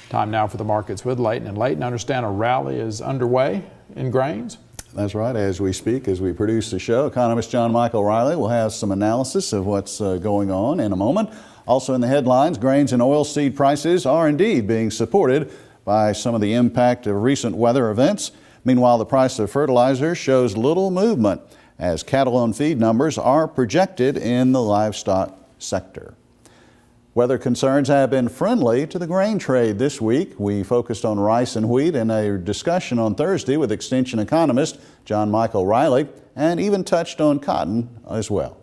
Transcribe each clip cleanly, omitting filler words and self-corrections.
Time now for the markets with Leighton. And Leighton, understand a rally is underway in grains? That's right. As we speak, as we produce the show, economist John Michael Riley will have some analysis of what's going on in a moment. Also in the headlines, grains and oilseed prices are indeed being supported by some of the impact of recent weather events. Meanwhile, the price of fertilizer shows little movement as cattle on feed numbers are projected in the livestock sector. Weather concerns have been friendly to the grain trade this week. We focused on rice and wheat in a discussion on Thursday with extension economist John Michael Riley, and even touched on cotton as well.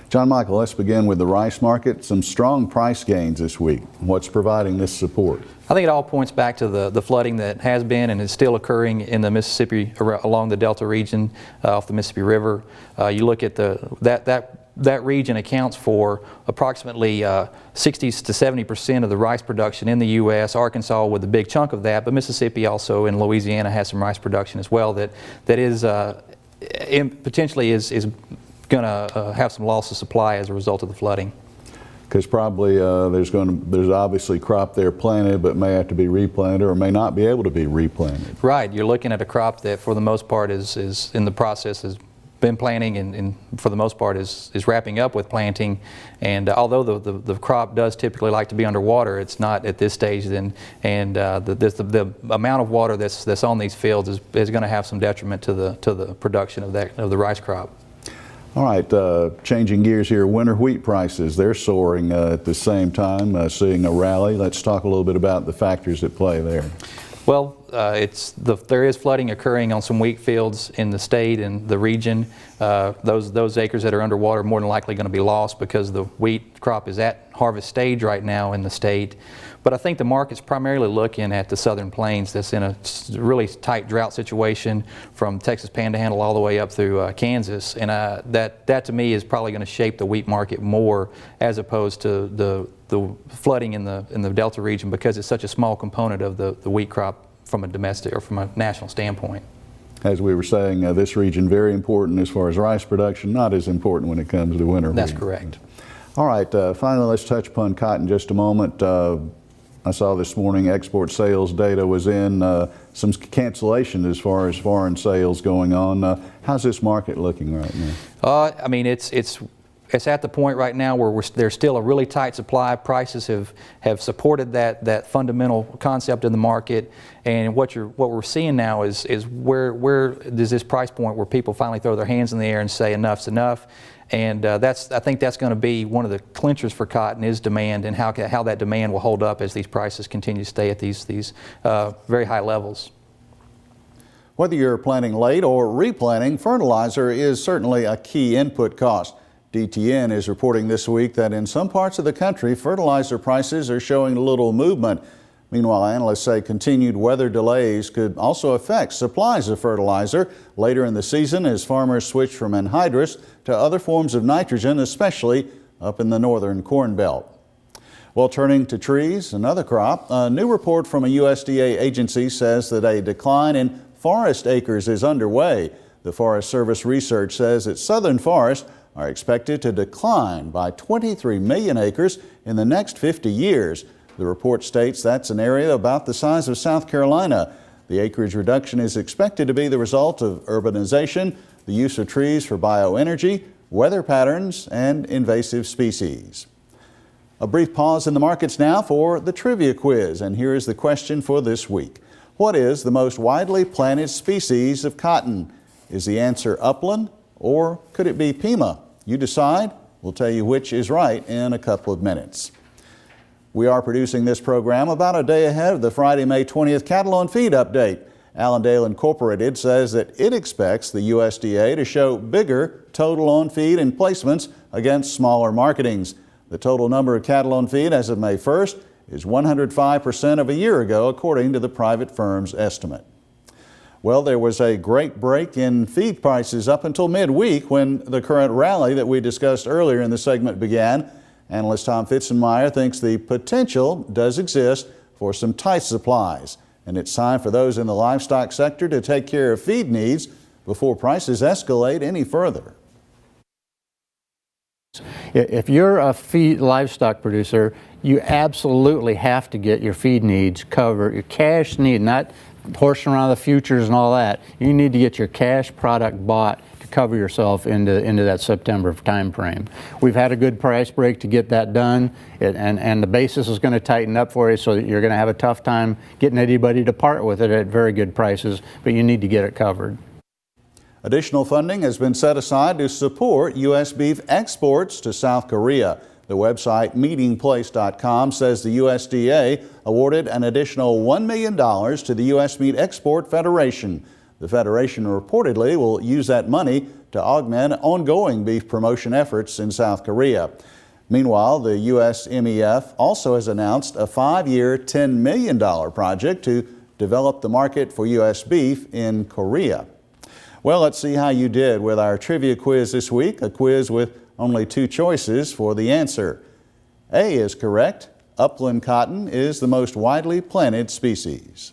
John Michael, let's begin with the rice market. Some strong price gains this week. What's providing this support? I think it all points back to the flooding that has been and is still occurring in the Mississippi, along the Delta region off the Mississippi River. You look at that region accounts for approximately 60 to 70% of the rice production in the U.S. Arkansas with a big chunk of that, but Mississippi also and Louisiana has some rice production as well that is potentially is going to have some loss of supply as a result of the flooding. Because probably there's obviously crop there planted, but may have to be replanted or may not be able to be replanted. Right. You're looking at a crop that for the most part is in the process, has been planting and for the most part is wrapping up with planting. And although the crop does typically like to be underwater, it's not at this stage. The amount of water that's on these fields is going to have some detriment to the production of the rice crop. All right, changing gears here, winter wheat prices, they're soaring at the same time, seeing a rally. Let's talk a little bit about the factors at play there. Well, there is flooding occurring on some wheat fields in the state and the region. Those acres that are underwater are more than likely going to be lost because the wheat crop is at harvest stage right now in the state. But I think the market's primarily looking at the southern plains that's in a really tight drought situation from Texas Panhandle all the way up through Kansas. And that to me is probably going to shape the wheat market more as opposed to the flooding in the Delta region because it's such a small component of the wheat crop from a domestic or from a national standpoint. As we were saying, this region very important as far as rice production, not as important when it comes to winter wheat. That's correct. All right, finally let's touch upon cotton just a moment. I saw this morning export sales data was in, some cancellation as far as foreign sales going on. How's this market looking right now? I mean, it's at the point right now where there's still a really tight supply. Prices have supported that fundamental concept in the market, and what we're seeing now is where does this price point where people finally throw their hands in the air and say enough's enough. And I think that's going to be one of the clinchers for cotton is demand and how that demand will hold up as these prices continue to stay at these very high levels. Whether you're planting late or replanting, fertilizer is certainly a key input cost. DTN is reporting this week that in some parts of the country, fertilizer prices are showing little movement. Meanwhile, analysts say continued weather delays could also affect supplies of fertilizer later in the season as farmers switch from anhydrous to other forms of nitrogen, especially up in the northern Corn Belt. Well, turning to trees, another crop, a new report from a USDA agency says that a decline in forest acres is underway. The Forest Service research says that southern forests are expected to decline by 23 million acres in the next 50 years. The report states that's an area about the size of South Carolina. The acreage reduction is expected to be the result of urbanization, the use of trees for bioenergy, weather patterns, and invasive species. A brief pause in the markets now for the trivia quiz, and here is the question for this week. What is the most widely planted species of cotton? Is the answer upland or could it be Pima? You decide. We'll tell you which is right in a couple of minutes. We are producing this program about a day ahead of the Friday, May 20th Cattle on Feed update. Allendale Incorporated says that it expects the USDA to show bigger total on feed and placements against smaller marketings. The total number of cattle on feed as of May 1st is 105% of a year ago, according to the private firm's estimate. Well, there was a great break in feed prices up until midweek when the current rally that we discussed earlier in the segment began. Analyst Tom Fitzenmeyer thinks the potential does exist for some tight supplies, and it's time for those in the livestock sector to take care of feed needs before prices escalate any further. If you're a feed livestock producer, you absolutely have to get your feed needs covered, your cash need, not horsing around the futures and all that. You need to get your cash product bought to cover yourself into that September time frame. We've had a good price break to get that done, and the basis is going to tighten up for you, so that you're going to have a tough time getting anybody to part with it at very good prices, but you need to get it covered. Additional funding has been set aside to support U.S. beef exports to South Korea. The website meetingplace.com says the USDA awarded an additional $1 million to the U.S. Meat Export Federation. The Federation reportedly will use that money to augment ongoing beef promotion efforts in South Korea. Meanwhile, the USMEF also has announced a 5-year, $10 million project to develop the market for U.S. beef in Korea. Well, let's see how you did with our trivia quiz this week, a quiz with only 2 choices for the answer. A is correct. Upland cotton is the most widely planted species.